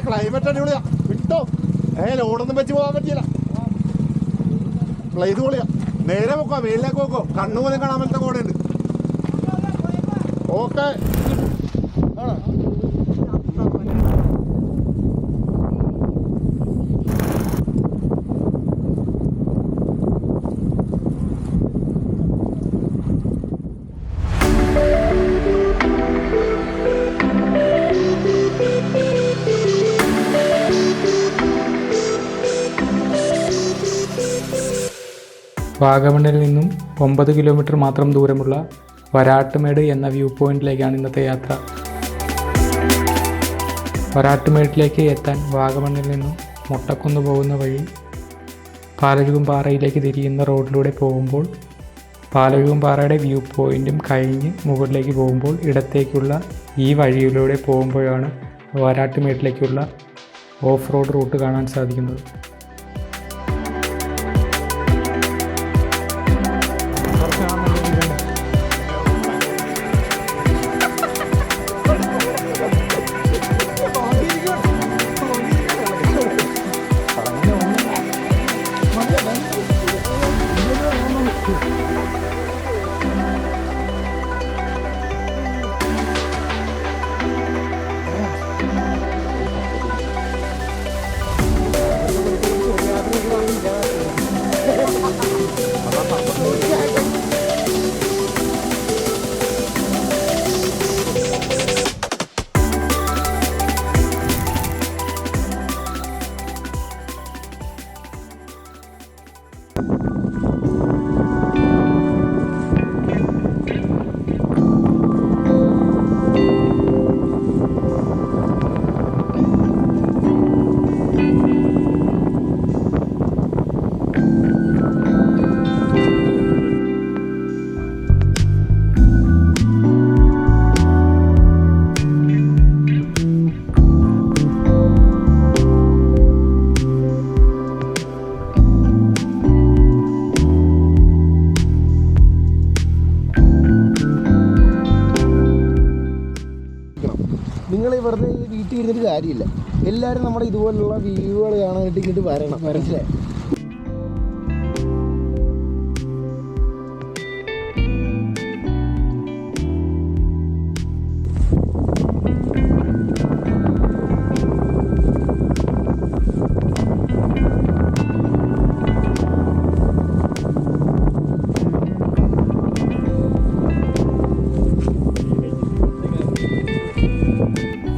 Climate അടിപൊളിയാ. വിട്ടോ ലോഡൊന്നും വെച്ച് പോകാൻ പറ്റിയില്ല. ഇത് പൊളിയാ. നേരെ വെക്കോ, വെയിലേക്ക് വെക്കോ. കണ്ണുപോലും കാണാൻ പറ്റുന്ന കോടയുണ്ട്. ഓക്കെ വാഗമണ്ണിൽ നിന്നും 9 കിലോമീറ്റർ മാത്രം ദൂരമുള്ള വരാട്ടുമേട് എന്ന വ്യൂ പോയിന്റിലേക്കാണ് ഇന്നത്തെ യാത്ര. വരാട്ടുമേട്ടിലേക്ക് എത്താൻ വാഗമണ്ണിൽ നിന്നും മൊട്ടക്കുന്ന് പോകുന്ന വഴി പാലരുകുംപാറയിലേക്ക് തിരിയുന്ന റോഡിലൂടെ പോകുമ്പോൾ പാലരുകുംപാറയുടെ വ്യൂ പോയിന്റും കഴിഞ്ഞ് മുകളിലേക്ക് പോകുമ്പോൾ ഇടത്തേക്കുള്ള ഈ വഴിയിലൂടെ പോകുമ്പോഴാണ് വരാട്ടുമേട്ടിലേക്കുള്ള ഓഫ് റോഡ് റൂട്ട് കാണാൻ സാധിക്കുന്നത്. നിങ്ങൾ ഇവിടുന്ന് വീട്ടിൽ ഇരുന്നിട്ട് കാര്യമില്ല. എല്ലാവരും നമ്മുടെ ഇതുപോലുള്ള വ്യൂകൾ കാണാനായിട്ട് ഇങ്ങോട്ട് വരണം. മനസ്സിലായി?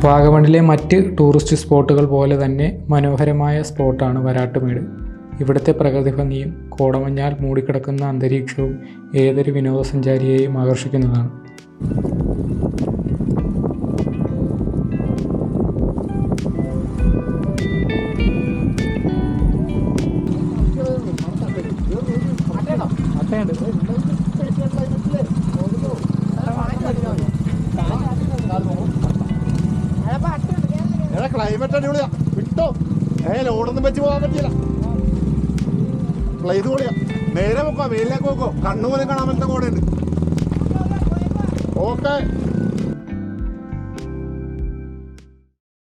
വാഗമണ്ണിലെ മറ്റ് ടൂറിസ്റ്റ് സ്പോട്ടുകൾ പോലെ തന്നെ മനോഹരമായ സ്പോട്ടാണ് വരാട്ടുമേട്. ഇവിടുത്തെ പ്രകൃതി ഭംഗിയും കോടമഞ്ഞാൽ മൂടിക്കിടക്കുന്ന അന്തരീക്ഷവും ഏതൊരു വിനോദസഞ്ചാരിയെയും ആകർഷിക്കുന്നതാണ്. ക്ലൈമറ്റ് അടിപൊളിയാ. വിട്ടോ ലോഡൊന്നും വെച്ച് പോകാൻ പറ്റിയില്ല. ഇത് പൊളിയാ. നേരെ വെക്കോ, വെയിലേക്ക് വെക്കോ. കണ്ണുപോലും കാണാൻ പറ്റുന്ന കോടയുണ്ട്. ഓക്കെ.